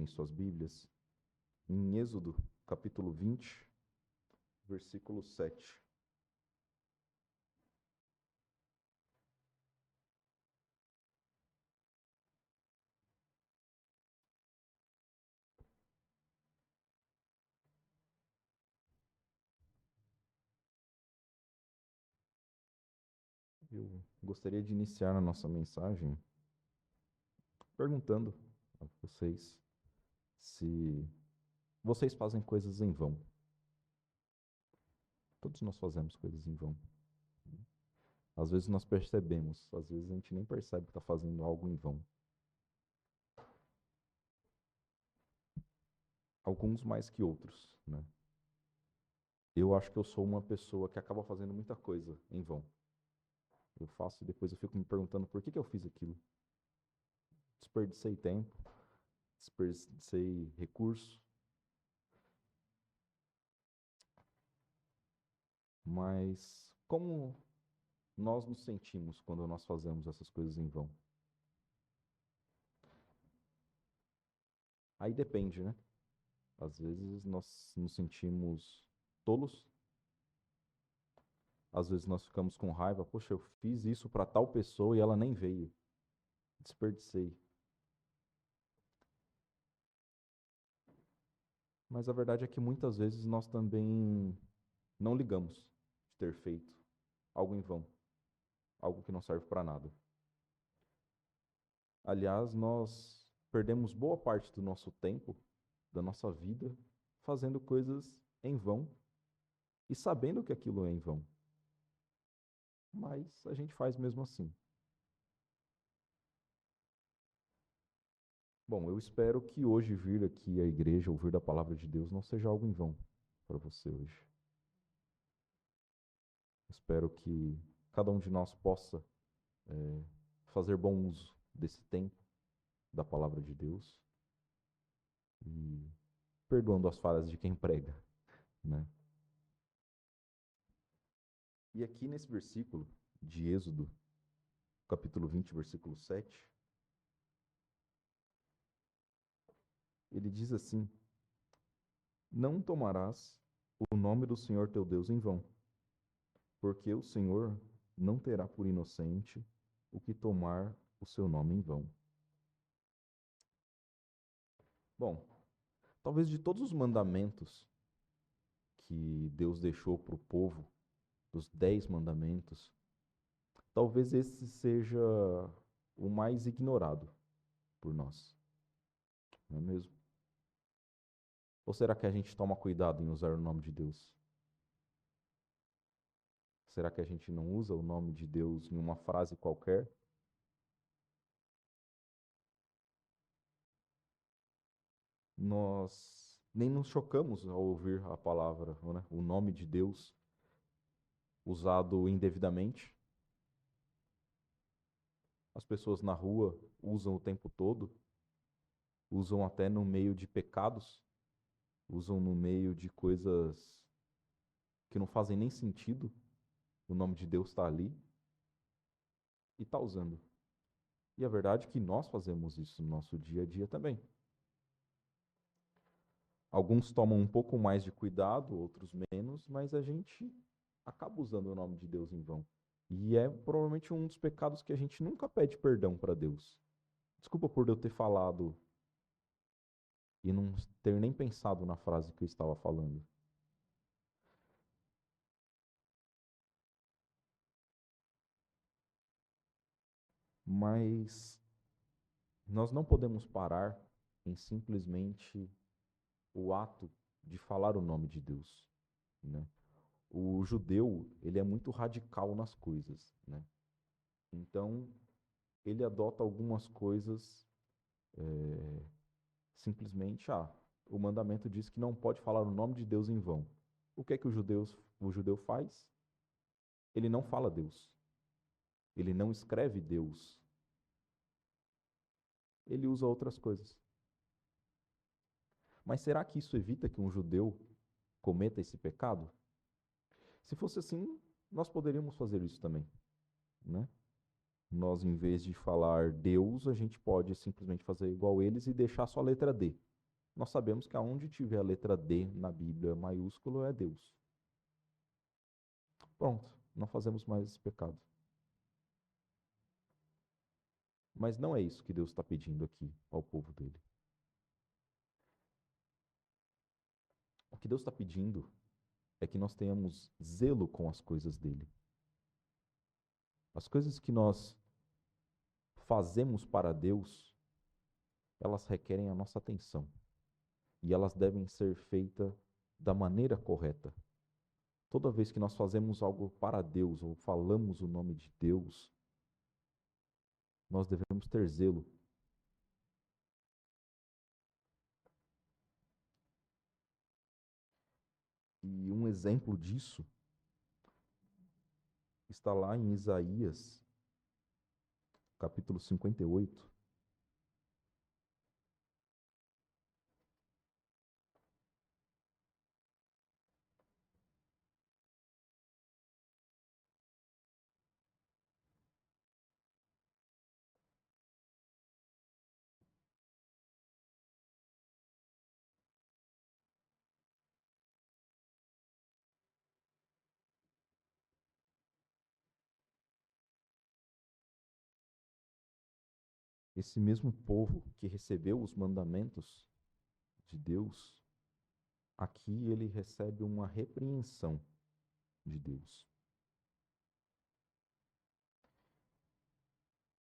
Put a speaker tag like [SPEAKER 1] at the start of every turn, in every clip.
[SPEAKER 1] abrirem suas Bíblias em Êxodo, capítulo 20, versículo 7. Eu gostaria de iniciar a nossa mensagem perguntando a vocês se vocês fazem coisas em vão. Todos nós fazemos coisas em vão. Às vezes nós percebemos, às vezes a gente nem percebe que está fazendo algo em vão. Alguns mais que outros, né? Eu acho que eu sou uma pessoa que acaba fazendo muita coisa em vão. Eu faço e depois eu fico me perguntando por que eu fiz aquilo. Desperdicei tempo, desperdicei recurso. Mas como nós nos sentimos quando nós fazemos essas coisas em vão? Aí depende, né? Às vezes nós nos sentimos tolos. Às vezes nós ficamos com raiva. Poxa, eu fiz isso para tal pessoa e ela nem veio. Desperdicei. Mas a verdade é que muitas vezes nós também não ligamos de ter feito algo em vão. Algo que não serve para nada. Aliás, nós perdemos boa parte do nosso tempo, da nossa vida, fazendo coisas em vão e sabendo que aquilo é em vão. Mas a gente faz mesmo assim. Bom, eu espero que hoje vir aqui à igreja, ouvir da palavra de Deus, não seja algo em vão para você hoje. Espero que cada um de nós possa fazer bom uso desse tempo da palavra de Deus e perdoando as falhas de quem prega, né? E aqui nesse versículo de Êxodo, capítulo 20, versículo 7, ele diz assim: não tomarás o nome do Senhor teu Deus em vão, porque o Senhor não terá por inocente o que tomar o seu nome em vão. Bom, talvez de todos os mandamentos que Deus deixou para o povo, dos 10 mandamentos, talvez esse seja o mais ignorado por nós. Não é mesmo? Ou será que a gente toma cuidado em usar o nome de Deus? Será que a gente não usa o nome de Deus em uma frase qualquer? Nós nem nos chocamos ao ouvir a palavra, né? O nome de Deus usado indevidamente. As pessoas na rua usam o tempo todo, usam até no meio de pecados, usam no meio de coisas que não fazem nem sentido. O nome de Deus está ali e está usando. E a verdade é que nós fazemos isso no nosso dia a dia também. Alguns tomam um pouco mais de cuidado, outros menos, mas a gente acaba usando o nome de Deus em vão. E é provavelmente um dos pecados que a gente nunca pede perdão para Deus. Desculpa por eu ter falado e não ter nem pensado na frase que eu estava falando. Mas nós não podemos parar em simplesmente o ato de falar o nome de Deus, né? O judeu, ele é muito radical nas coisas, né? Então, ele adota algumas coisas simplesmente, o mandamento diz que não pode falar o nome de Deus em vão. O que é que o judeu faz? Ele não fala Deus. Ele não escreve Deus. Ele usa outras coisas. Mas será que isso evita que um judeu cometa esse pecado? Se fosse assim, nós poderíamos fazer isso também, né? Nós, em vez de falar Deus, a gente pode simplesmente fazer igual eles e deixar só a letra D. nós sabemos que aonde tiver a letra D na Bíblia maiúsculo é Deus. Pronto, não fazemos mais esse pecado. Mas não é isso que Deus está pedindo aqui ao povo dele. O que Deus está pedindo é que nós tenhamos zelo com as coisas dele. As coisas que nós fazemos para Deus, elas requerem a nossa atenção. E elas devem ser feitas da maneira correta. Toda vez que nós fazemos algo para Deus ou falamos o nome de Deus, nós devemos ter zelo. E um exemplo disso está lá em Isaías, capítulo 58. Esse mesmo povo que recebeu os mandamentos de Deus, aqui ele recebe uma repreensão de Deus.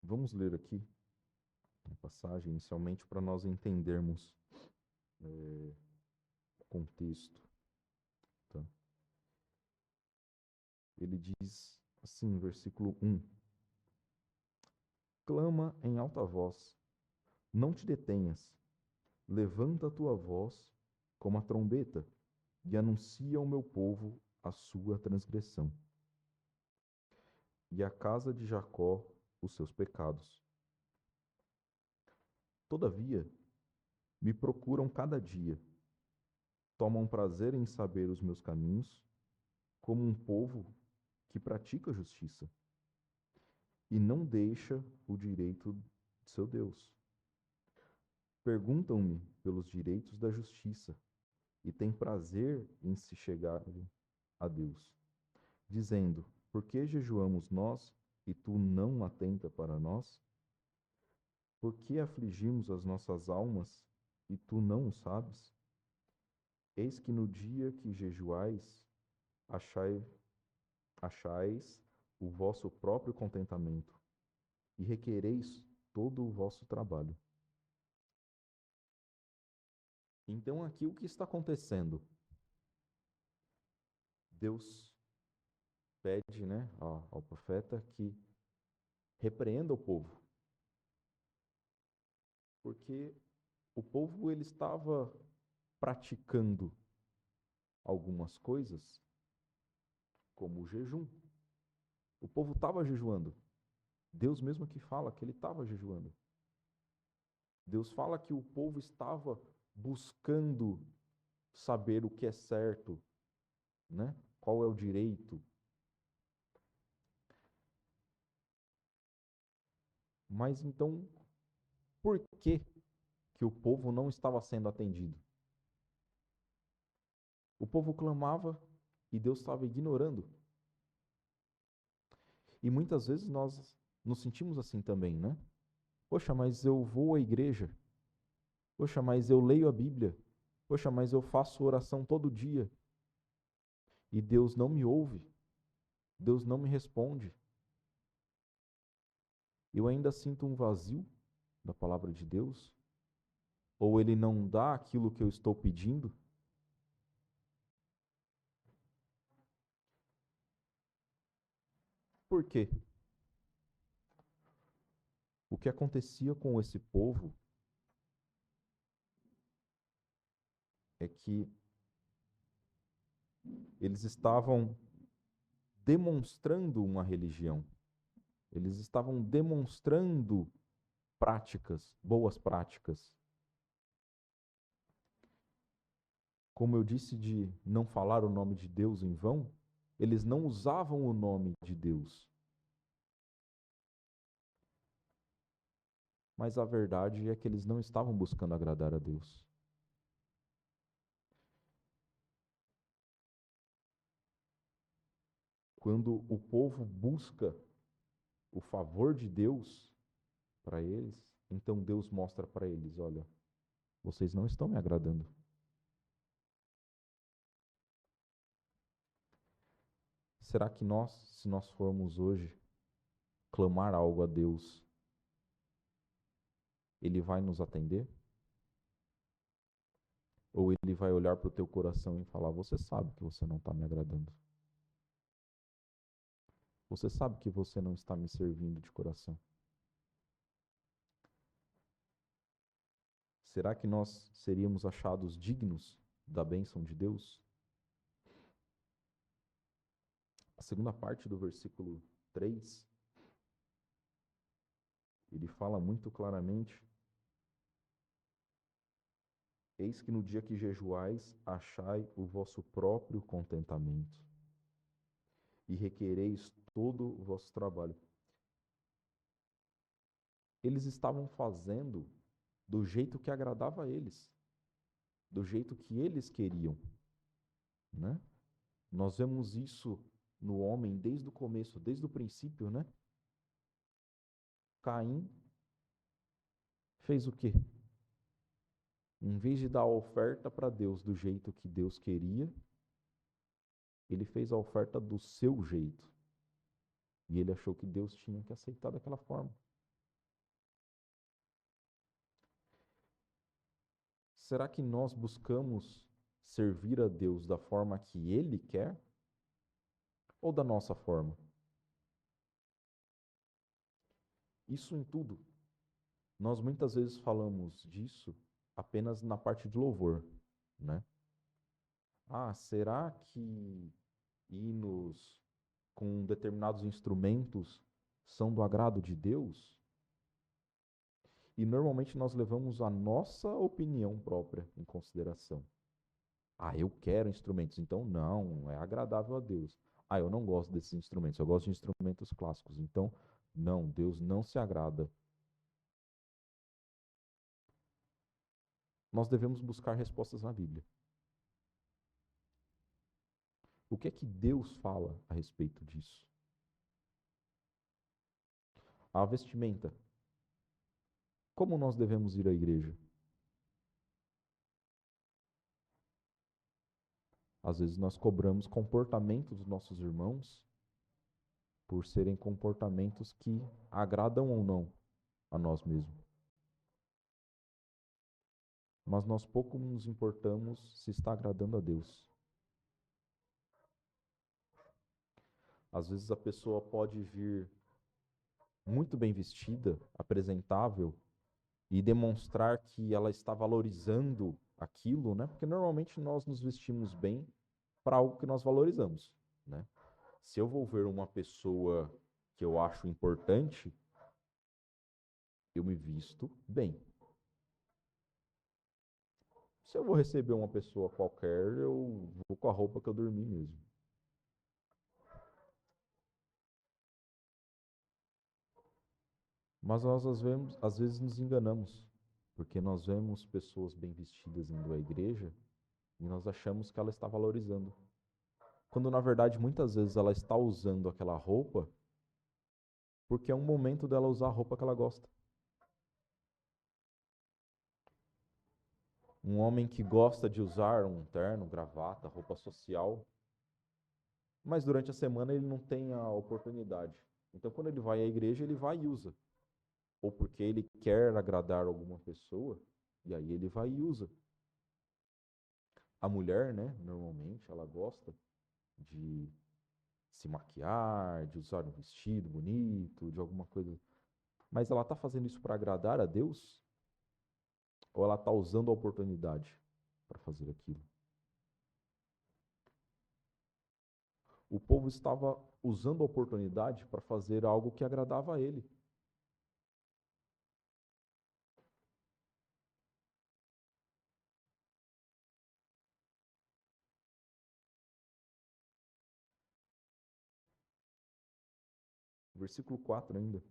[SPEAKER 1] Vamos ler aqui a passagem inicialmente para nós entendermos o contexto. Tá? Ele diz assim, versículo 1: Clama em alta voz, não te detenhas, levanta a tua voz como a trombeta e anuncia ao meu povo a sua transgressão e à casa de Jacó os seus pecados. Todavia, me procuram cada dia, tomam prazer em saber os meus caminhos, como um povo que pratica justiça e não deixa o direito de seu Deus. Perguntam-me pelos direitos da justiça e têm prazer em se chegarem a Deus, dizendo: por que jejuamos nós e tu não atenta para nós? Por que afligimos as nossas almas e tu não o sabes? Eis que no dia que jejuais, achais o vosso próprio contentamento e requereis todo o vosso trabalho. Então aqui o que está acontecendo? Deus pede, ao profeta que repreenda o povo. Porque o povo ele estava praticando algumas coisas, como o jejum. O povo estava jejuando. Deus mesmo que fala que ele estava jejuando. Deus fala que o povo estava buscando saber o que é certo, né? Qual é o direito. Mas então, por que o povo não estava sendo atendido? O povo clamava e Deus estava ignorando. E muitas vezes nós nos sentimos assim também, né? Poxa, mas eu vou à igreja. Poxa, mas eu leio a Bíblia. Poxa, mas eu faço oração todo dia. E Deus não me ouve. Deus não me responde. Eu ainda sinto um vazio da palavra de Deus? Ou Ele não dá aquilo que eu estou pedindo? Por quê? O que acontecia com esse povo é que eles estavam demonstrando uma religião. Eles estavam demonstrando práticas, boas práticas. Como eu disse de não falar o nome de Deus em vão, eles não usavam o nome de Deus. Mas a verdade é que eles não estavam buscando agradar a Deus. quando o povo busca o favor de Deus para eles, então Deus mostra para eles: olha, vocês não estão me agradando. Será que nós, se nós formos hoje clamar algo a Deus, Ele vai nos atender? Ou Ele vai olhar para o teu coração e falar: você sabe que você não está me agradando. Você sabe que você não está me servindo de coração. Será que nós seríamos achados dignos da bênção de Deus? A segunda parte do versículo 3, ele fala muito claramente: eis que no dia que jejuais, achai o vosso próprio contentamento e requereis todo o vosso trabalho. Eles estavam fazendo do jeito que agradava a eles, do jeito que eles queriam, né? Nós vemos isso no homem desde o começo, desde o princípio, né? Caim fez o quê? Em vez de dar a oferta para Deus do jeito que Deus queria, ele fez a oferta do seu jeito. E ele achou que Deus tinha que aceitar daquela forma. Será que nós buscamos servir a Deus da forma que Ele quer? Ou da nossa forma? Isso em tudo. Nós muitas vezes falamos disso apenas na parte de louvor, né? Ah, será que hinos com determinados instrumentos são do agrado de Deus? E normalmente nós levamos a nossa opinião própria em consideração. Ah, eu quero instrumentos, então não, é agradável a Deus. Ah, eu não gosto desses instrumentos, eu gosto de instrumentos clássicos, então não, Deus não se agrada. Nós devemos buscar respostas na Bíblia. O que é que Deus fala a respeito disso? A vestimenta. Como nós devemos ir à igreja? Às vezes nós cobramos comportamento dos nossos irmãos por serem comportamentos que agradam ou não a nós mesmos. Mas nós pouco nos importamos se está agradando a Deus. Às vezes a pessoa pode vir muito bem vestida, apresentável, e demonstrar que ela está valorizando aquilo, né? Porque normalmente nós nos vestimos bem para algo que nós valorizamos, né? Se eu vou ver uma pessoa que eu acho importante, eu me visto bem. Se eu vou receber uma pessoa qualquer, eu vou com a roupa que eu dormi mesmo. Mas nós às vezes nos enganamos, porque nós vemos pessoas bem vestidas indo à igreja e nós achamos que ela está valorizando. Quando na verdade muitas vezes ela está usando aquela roupa porque é um momento dela usar a roupa que ela gosta. Um homem que gosta de usar um terno, gravata, roupa social, mas durante a semana ele não tem a oportunidade. Então quando ele vai à igreja, ele vai e usa. Ou porque ele quer agradar alguma pessoa, e aí ele vai e usa. A mulher, né, normalmente, ela gosta de se maquiar, de usar um vestido bonito, de alguma coisa. Mas ela está fazendo isso para agradar a Deus? Ou ela está usando a oportunidade para fazer aquilo? O povo estava usando a oportunidade para fazer algo que agradava a ele. Versículo 4 ainda.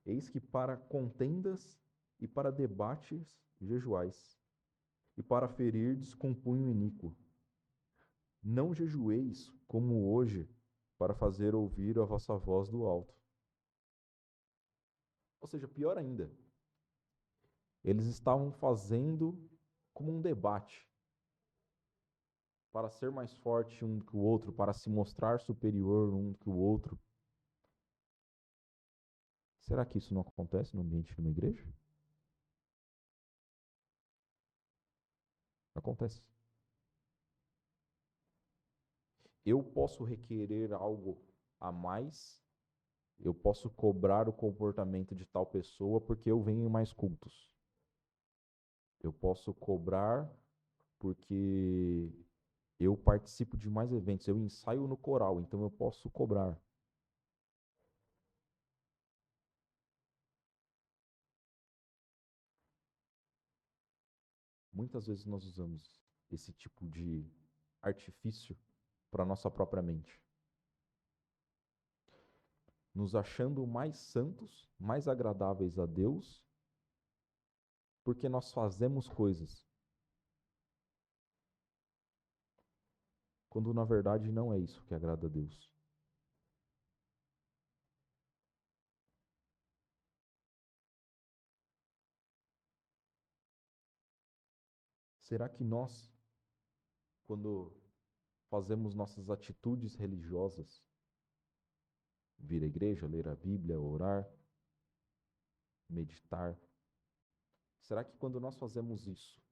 [SPEAKER 1] Eis que para contendas e para debates jejuais, e para ferirdes com punho iníquo. Não jejueis como hoje, para fazer ouvir a vossa voz do alto. Ou seja, pior ainda, eles estavam fazendo como um debate para ser mais forte um que o outro, para se mostrar superior um que o outro. Será que isso não acontece no ambiente de uma igreja? Acontece. Eu posso requerer algo a mais, eu posso cobrar o comportamento de tal pessoa porque eu venho em mais cultos. Eu posso cobrar porque eu participo de mais eventos, eu ensaio no coral, então eu posso cobrar. Muitas vezes nós usamos esse tipo de artifício para a nossa própria mente, nos achando mais santos, mais agradáveis a Deus, porque nós fazemos coisas, quando na verdade não é isso que agrada a Deus. Será que nós, quando fazemos nossas atitudes religiosas, vir à igreja, ler a Bíblia, orar, meditar, será que quando nós fazemos isso,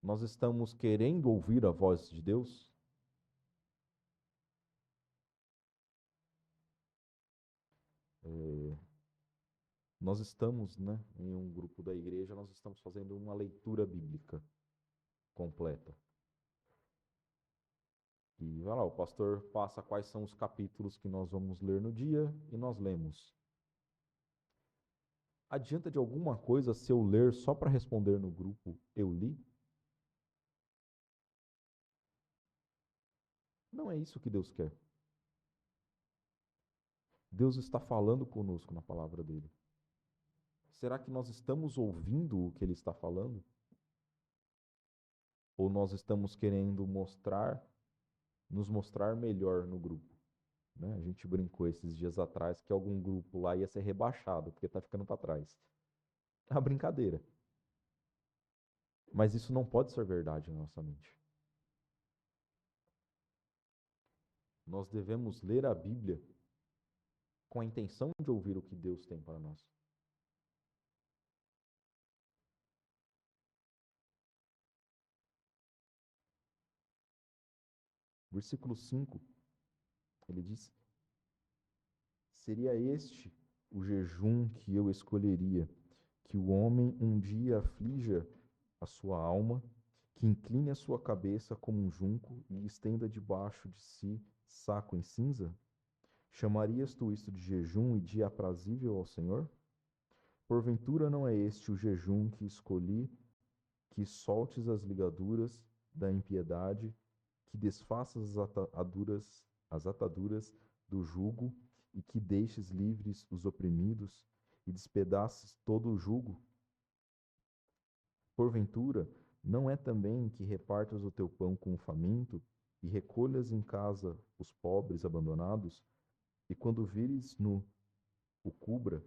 [SPEAKER 1] nós estamos querendo ouvir a voz de Deus? Nós estamos, né, em um grupo da igreja, nós estamos fazendo uma leitura bíblica completa. E vai lá, o pastor passa quais são os capítulos que nós vamos ler no dia e nós lemos. Adianta de alguma coisa se eu ler só para responder no grupo, eu li? Não é isso que Deus quer. Deus está falando conosco na palavra dele. Será que nós estamos ouvindo o que ele está falando? Ou nós estamos querendo nos mostrar melhor no grupo? Né? A gente brincou esses dias atrás que algum grupo lá ia ser rebaixado, porque está ficando para trás. É uma brincadeira. Mas isso não pode ser verdade na nossa mente. Nós devemos ler a Bíblia com a intenção de ouvir o que Deus tem para nós. Versículo 5, ele diz: seria este o jejum que eu escolheria, que o homem um dia aflija a sua alma, que incline a sua cabeça como um junco e estenda debaixo de si saco em cinza? Chamarias tu isto de jejum e dia aprazível ao Senhor? Porventura não é este o jejum que escolhi, que soltes as ligaduras da impiedade, que desfaças as ataduras do jugo e que deixes livres os oprimidos e despedaces todo o jugo? Porventura, não é também que repartas o teu pão com o faminto e recolhas em casa os pobres abandonados, e quando vires nu, o cubra,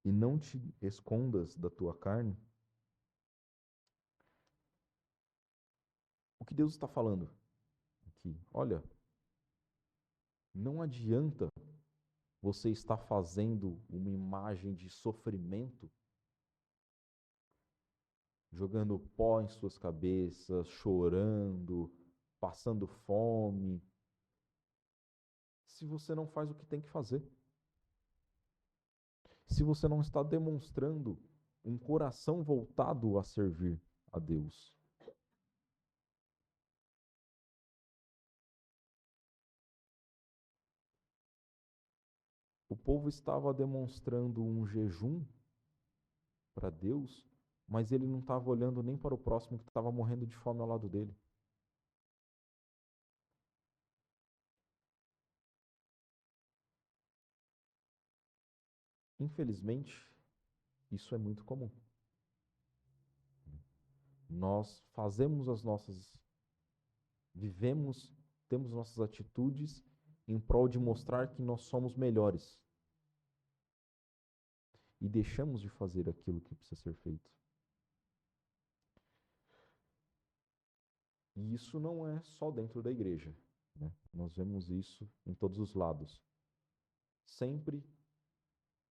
[SPEAKER 1] e não te escondas da tua carne? O que Deus está falando aqui? Olha, não adianta você estar fazendo uma imagem de sofrimento, jogando pó em suas cabeças, chorando, passando fome, se você não faz o que tem que fazer. Se você não está demonstrando um coração voltado a servir a Deus. O povo estava demonstrando um jejum para Deus, mas ele não estava olhando nem para o próximo que estava morrendo de fome ao lado dele. Infelizmente, isso é muito comum. Nós fazemos as nossas, vivemos, temos nossas atitudes em prol de mostrar que nós somos melhores e deixamos de fazer aquilo que precisa ser feito. E isso não é só dentro da igreja, né? Nós vemos isso em todos os lados. Sempre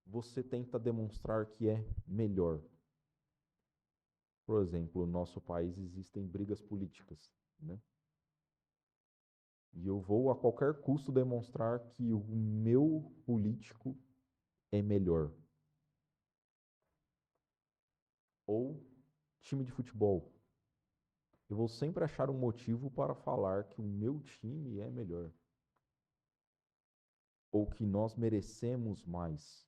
[SPEAKER 1] você tenta demonstrar que é melhor. Por exemplo, no nosso país existem brigas políticas, né? E eu vou a qualquer custo demonstrar que o meu político é melhor. Ou time de futebol. Eu vou sempre achar um motivo para falar que o meu time é melhor. Ou que nós merecemos mais.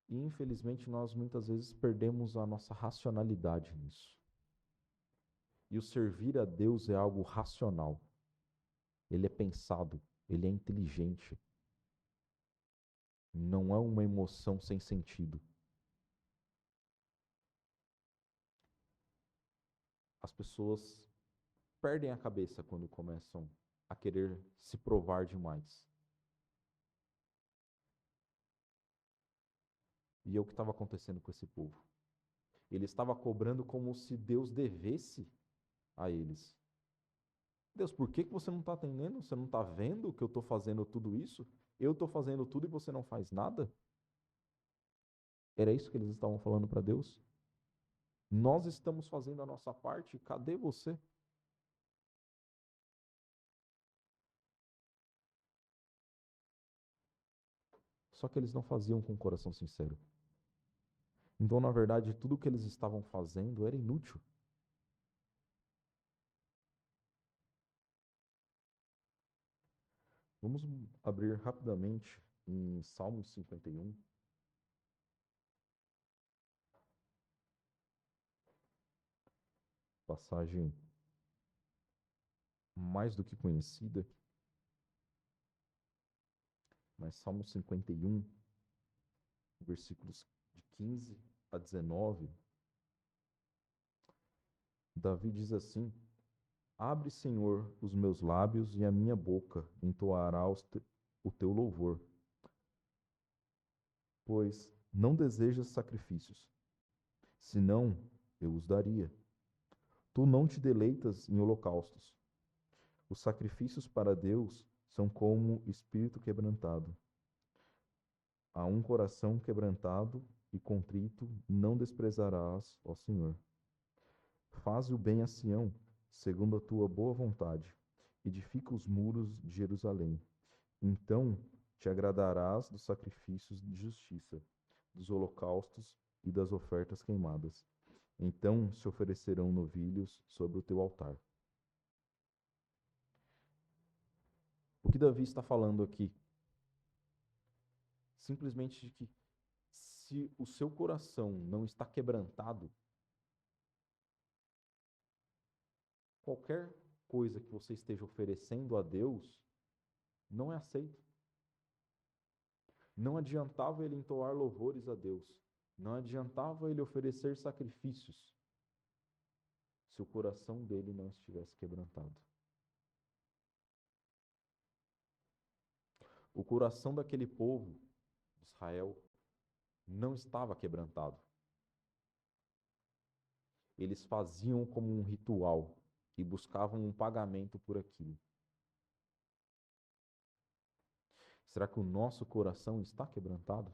[SPEAKER 1] E infelizmente nós muitas vezes perdemos a nossa racionalidade nisso. E o servir a Deus é algo racional. Ele é pensado, ele é inteligente. Não é uma emoção sem sentido. As pessoas perdem a cabeça quando começam a querer se provar demais. E é o que estava acontecendo com esse povo. Ele estava cobrando como se Deus devesse a eles. Deus, por que você não está atendendo? Você não está vendo que eu estou fazendo tudo isso? Eu estou fazendo tudo e você não faz nada? Era isso que eles estavam falando para Deus? Nós estamos fazendo a nossa parte, cadê você? Só que eles não faziam com o coração sincero. Então, na verdade, tudo o que eles estavam fazendo era inútil. Vamos abrir rapidamente em Salmos 51. Passagem mais do que conhecida, mas Salmos 51, versículos de 15 a 19, Davi diz assim: Abre, Senhor, os meus lábios e a minha boca entoará o teu louvor. Pois não desejas sacrifícios, senão eu os daria. Tu não te deleitas em holocaustos. Os sacrifícios para Deus são como espírito quebrantado. A um coração quebrantado e contrito não desprezarás, ó Senhor. Faze o bem a Sião, segundo a tua boa vontade. Edifica os muros de Jerusalém. Então te agradarás dos sacrifícios de justiça, dos holocaustos e das ofertas queimadas. Então se oferecerão novilhos sobre o teu altar. O que Davi está falando aqui? Simplesmente de que se o seu coração não está quebrantado, qualquer coisa que você esteja oferecendo a Deus não é aceito. Não adiantava ele entoar louvores a Deus. Não adiantava ele oferecer sacrifícios se o coração dele não estivesse quebrantado. O coração daquele povo, de Israel, não estava quebrantado. Eles faziam como um ritual e buscavam um pagamento por aquilo. Será que o nosso coração está quebrantado?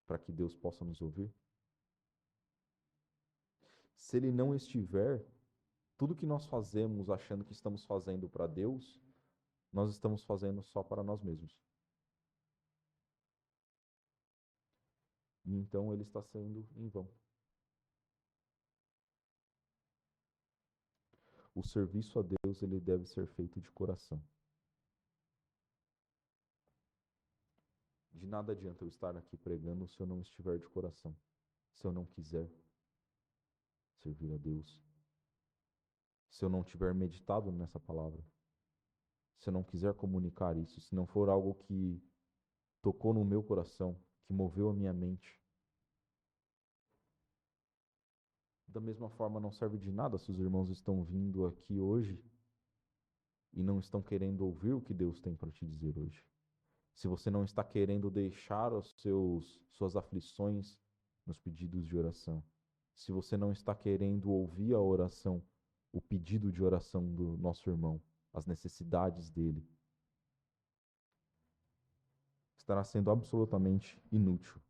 [SPEAKER 1] Para que Deus possa nos ouvir? Se ele não estiver, tudo que nós fazemos achando que estamos fazendo para Deus, nós estamos fazendo só para nós mesmos. E então ele está sendo em vão. O serviço a Deus, ele deve ser feito de coração. De nada adianta eu estar aqui pregando se eu não estiver de coração. Se eu não quiser servir a Deus. Se eu não tiver meditado nessa palavra. Se eu não quiser comunicar isso. Se não for algo que tocou no meu coração, que moveu a minha mente. Da mesma forma, não serve de nada se os irmãos estão vindo aqui hoje e não estão querendo ouvir o que Deus tem para te dizer hoje. Se você não está querendo deixar suas aflições nos pedidos de oração. Se você não está querendo ouvir a oração, o pedido de oração do nosso irmão, as necessidades dele, estará sendo absolutamente inútil.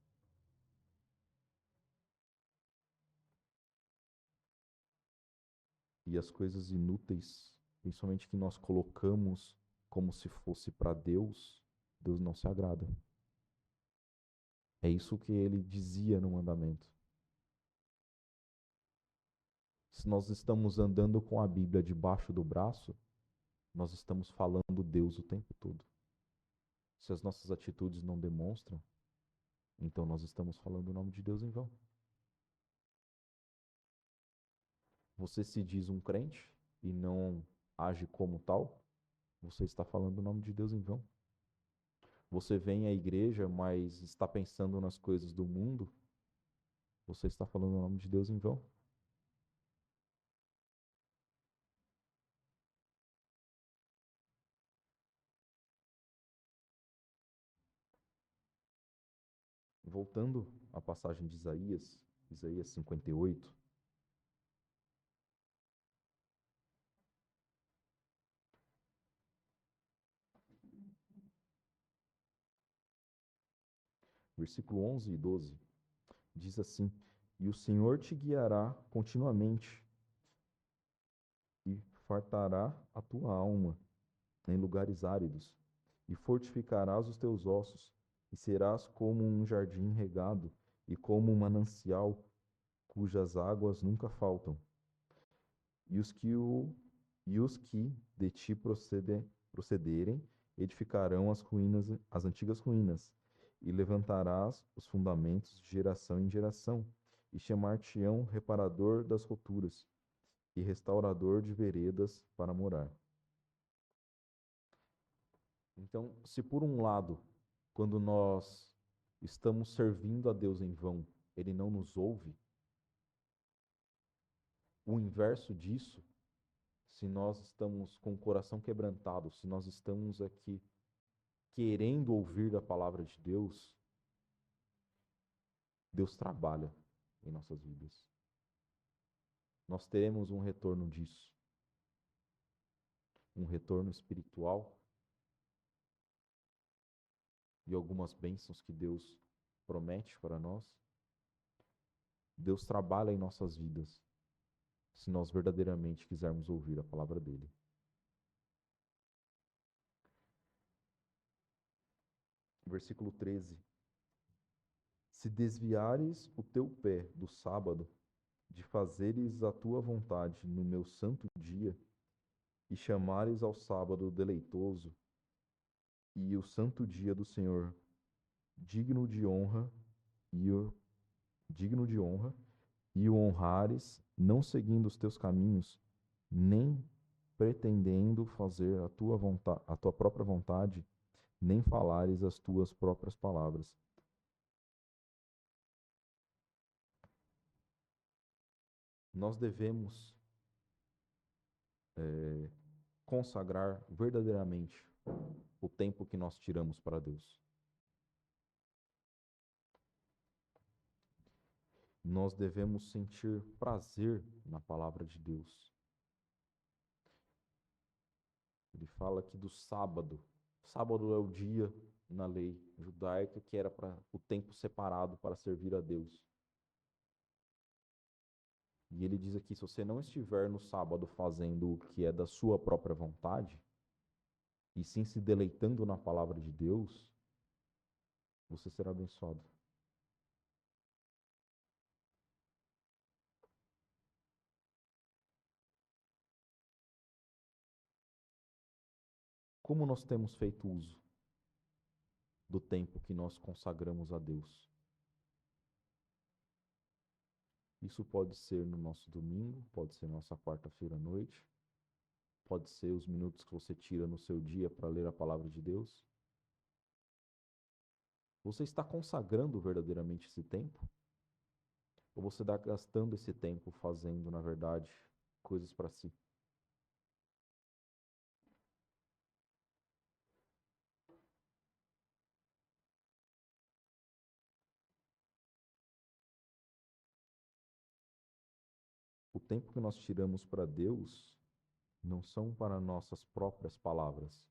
[SPEAKER 1] E as coisas inúteis, principalmente que nós colocamos como se fosse para Deus, Deus não se agrada. É isso que ele dizia no mandamento. Se nós estamos andando com a Bíblia debaixo do braço, nós estamos falando Deus o tempo todo. Se as nossas atitudes não demonstram, então nós estamos falando o nome de Deus em vão. Você se diz um crente e não age como tal, você está falando o nome de Deus em vão. Você vem à igreja, mas está pensando nas coisas do mundo, você está falando o nome de Deus em vão. Voltando à passagem de Isaías, Isaías 58, versículo 11 e 12, diz assim: E o Senhor te guiará continuamente e fartará a tua alma em lugares áridos, e fortificarás os teus ossos, e serás como um jardim regado, e como um manancial cujas águas nunca faltam. E os que de ti procederem edificarão as ruínas, as antigas ruínas, e levantarás os fundamentos de geração em geração, e chamar-te-ão reparador das rupturas, e restaurador de veredas para morar. Então, se por um lado, quando nós estamos servindo a Deus em vão, Ele não nos ouve, o inverso disso, se nós estamos com o coração quebrantado, se nós estamos aqui querendo ouvir a palavra de Deus, Deus trabalha em nossas vidas. Nós teremos um retorno disso, um retorno espiritual e algumas bênçãos que Deus promete para nós. Deus trabalha em nossas vidas, se nós verdadeiramente quisermos ouvir a palavra dele. Versículo 13. Se desviares o teu pé do sábado, de fazeres a tua vontade no meu santo dia, e chamares ao sábado deleitoso, e o santo dia do Senhor digno de honra, e o digno de honra, e o honrares, não seguindo os teus caminhos, nem pretendendo fazer a tua própria vontade, nem falares as tuas próprias palavras. Nós devemos consagrar verdadeiramente o tempo que nós tiramos para Deus. Nós devemos sentir prazer na palavra de Deus. Ele fala aqui do sábado. Sábado é o dia na lei judaica que era para o tempo separado para servir a Deus. E ele diz aqui: se você não estiver no sábado fazendo o que é da sua própria vontade, e sim se deleitando na palavra de Deus, você será abençoado. Como nós temos feito uso do tempo que nós consagramos a Deus? Isso pode ser no nosso domingo, pode ser na nossa quarta-feira à noite, pode ser os minutos que você tira no seu dia para ler a palavra de Deus. Você está consagrando verdadeiramente esse tempo? Ou você está gastando esse tempo fazendo, na verdade, coisas para si? O tempo que nós tiramos para Deus não são para nossas próprias palavras.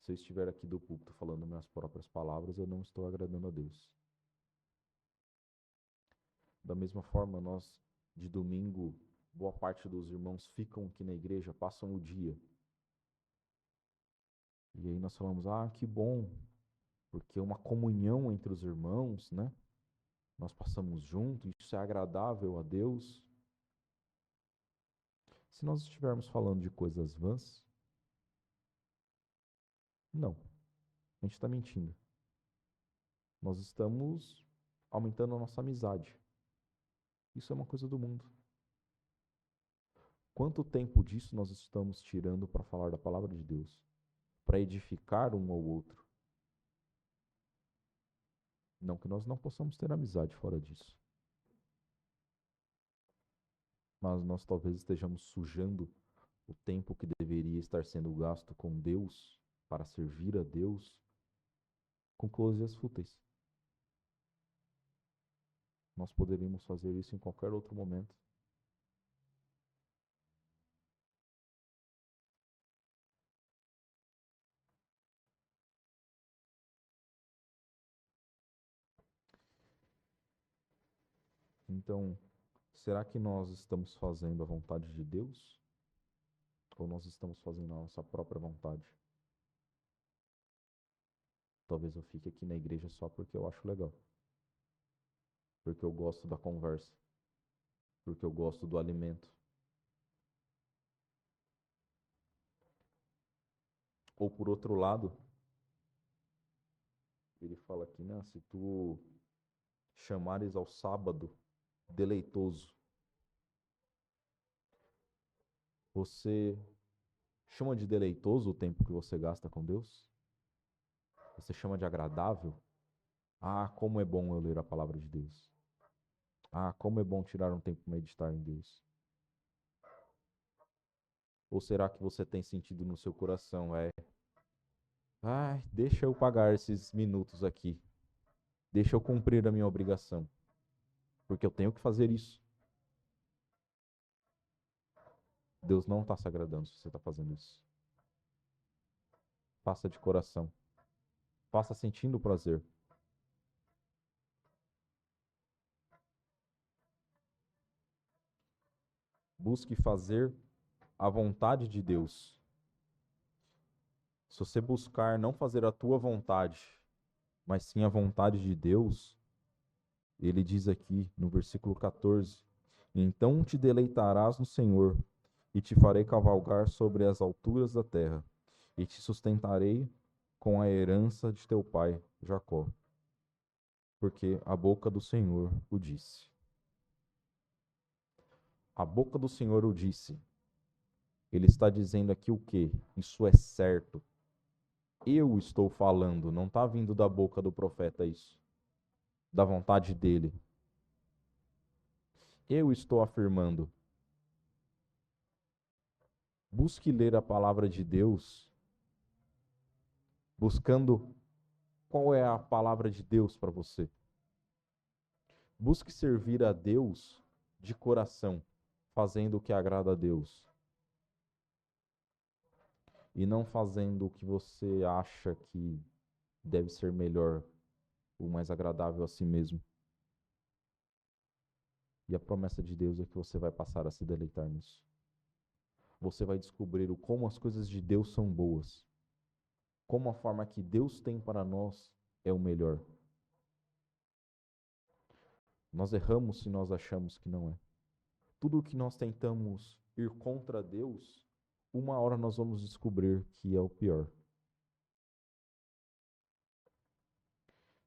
[SPEAKER 1] Se eu estiver aqui do púlpito falando minhas próprias palavras, eu não estou agradando a Deus. Da mesma forma, nós, de domingo, boa parte dos irmãos ficam aqui na igreja, passam o dia. E aí nós falamos, que bom, porque é uma comunhão entre os irmãos, né? Nós passamos juntos, isso é agradável a Deus. Se nós estivermos falando de coisas vãs, não, a gente está mentindo. Nós estamos aumentando a nossa amizade. Isso é uma coisa do mundo. Quanto tempo disso nós estamos tirando para falar da palavra de Deus? Para edificar um ao outro? Não que nós não possamos ter amizade fora disso. Mas nós talvez estejamos sujando o tempo que deveria estar sendo gasto com Deus, para servir a Deus, com coisas fúteis. Nós poderíamos fazer isso em qualquer outro momento. Então, será que nós estamos fazendo a vontade de Deus? Ou nós estamos fazendo a nossa própria vontade? Talvez eu fique aqui na igreja só porque eu acho legal. Porque eu gosto da conversa. Porque eu gosto do alimento. Ou por outro lado, ele fala aqui, né? Se tu chamares ao sábado deleitoso, você chama de deleitoso o tempo que você gasta com Deus? Você chama de agradável? Como é bom eu ler a palavra de Deus. Como é bom tirar um tempo para meditar em Deus. Ou será que você tem sentido no seu coração, deixa eu pagar esses minutos aqui. Deixa eu cumprir a minha obrigação. Porque eu tenho que fazer isso. Deus não está se agradando se você está fazendo isso. Faça de coração. Faça sentindo o prazer. Busque fazer a vontade de Deus. Se você buscar não fazer a tua vontade, mas sim a vontade de Deus, ele diz aqui no versículo 14: então te deleitarás no Senhor, e te farei cavalgar sobre as alturas da terra, e te sustentarei com a herança de teu pai, Jacó. Porque a boca do Senhor o disse. A boca do Senhor o disse. Ele está dizendo aqui o quê? Isso é certo. Eu estou falando, não está vindo da boca do profeta isso. Da vontade dele. Eu estou afirmando. Busque ler a palavra de Deus, buscando qual é a palavra de Deus para você. Busque servir a Deus de coração, fazendo o que agrada a Deus. E não fazendo o que você acha que deve ser melhor, o mais agradável a si mesmo. E a promessa de Deus é que você vai passar a se deleitar nisso. Você vai descobrir o como as coisas de Deus são boas. Como a forma que Deus tem para nós é o melhor. Nós erramos se nós achamos que não é. Tudo o que nós tentamos ir contra Deus, uma hora nós vamos descobrir que é o pior.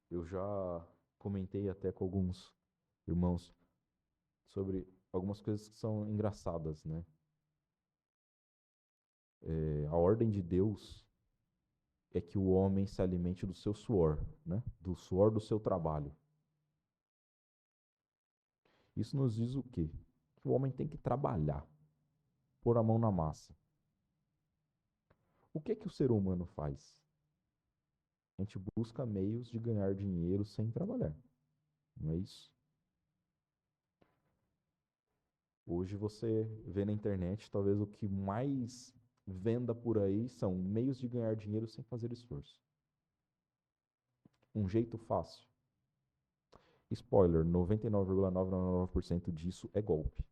[SPEAKER 1] Eu já comentei até com alguns irmãos sobre algumas coisas que são engraçadas, né? A ordem de Deus é que o homem se alimente do seu suor, né? Do suor do seu trabalho. Isso nos diz o quê? Que o homem tem que trabalhar, pôr a mão na massa. O que é que o ser humano faz? A gente busca meios de ganhar dinheiro sem trabalhar. Não é isso? Hoje você vê na internet, talvez o que mais venda por aí são meios de ganhar dinheiro sem fazer esforço. Um jeito fácil. Spoiler, 99,999% disso é golpe.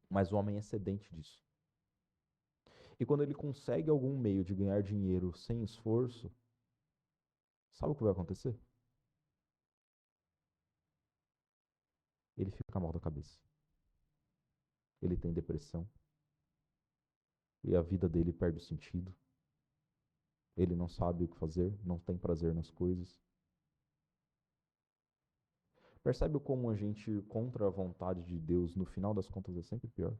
[SPEAKER 1] Mas o homem é sedente disso. E quando ele consegue algum meio de ganhar dinheiro sem esforço, sabe o que vai acontecer? Ele fica mal da cabeça. Ele tem depressão. E a vida dele perde o sentido. Ele não sabe o que fazer, não tem prazer nas coisas. Percebe como a gente ir contra a vontade de Deus, no final das contas, é sempre pior?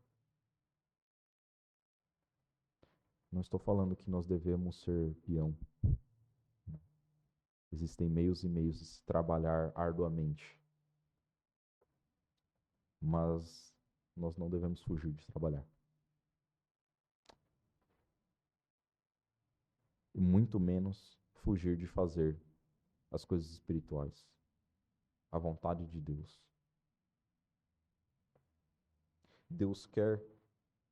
[SPEAKER 1] Não estou falando que nós devemos ser peão. Existem meios e meios de se trabalhar arduamente. Mas nós não devemos fugir de trabalhar. E muito menos fugir de fazer as coisas espirituais. A vontade de Deus. Deus quer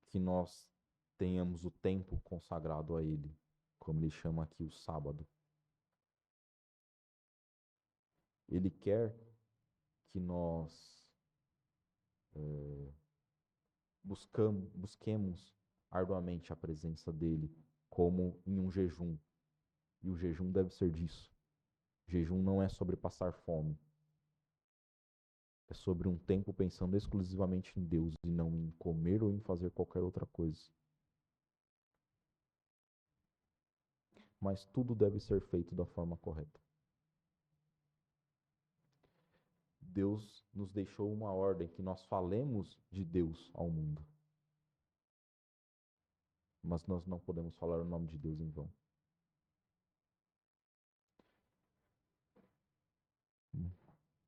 [SPEAKER 1] que nós tenhamos o tempo consagrado a Ele, como Ele chama aqui o sábado. Ele quer que nós busquemos arduamente a presença dEle, como em um jejum. E o jejum deve ser disso. Jejum não é sobre passar fome. É sobre um tempo pensando exclusivamente em Deus e não em comer ou em fazer qualquer outra coisa. Mas tudo deve ser feito da forma correta. Deus nos deixou uma ordem que nós falemos de Deus ao mundo. Mas nós não podemos falar o nome de Deus em vão.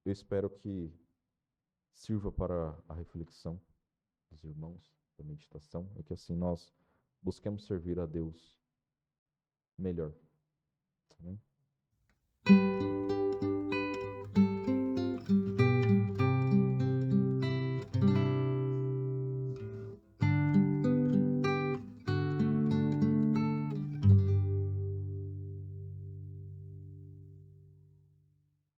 [SPEAKER 1] Eu espero que sirva para a reflexão dos irmãos, da meditação, e que assim nós busquemos servir a Deus melhor. Amém?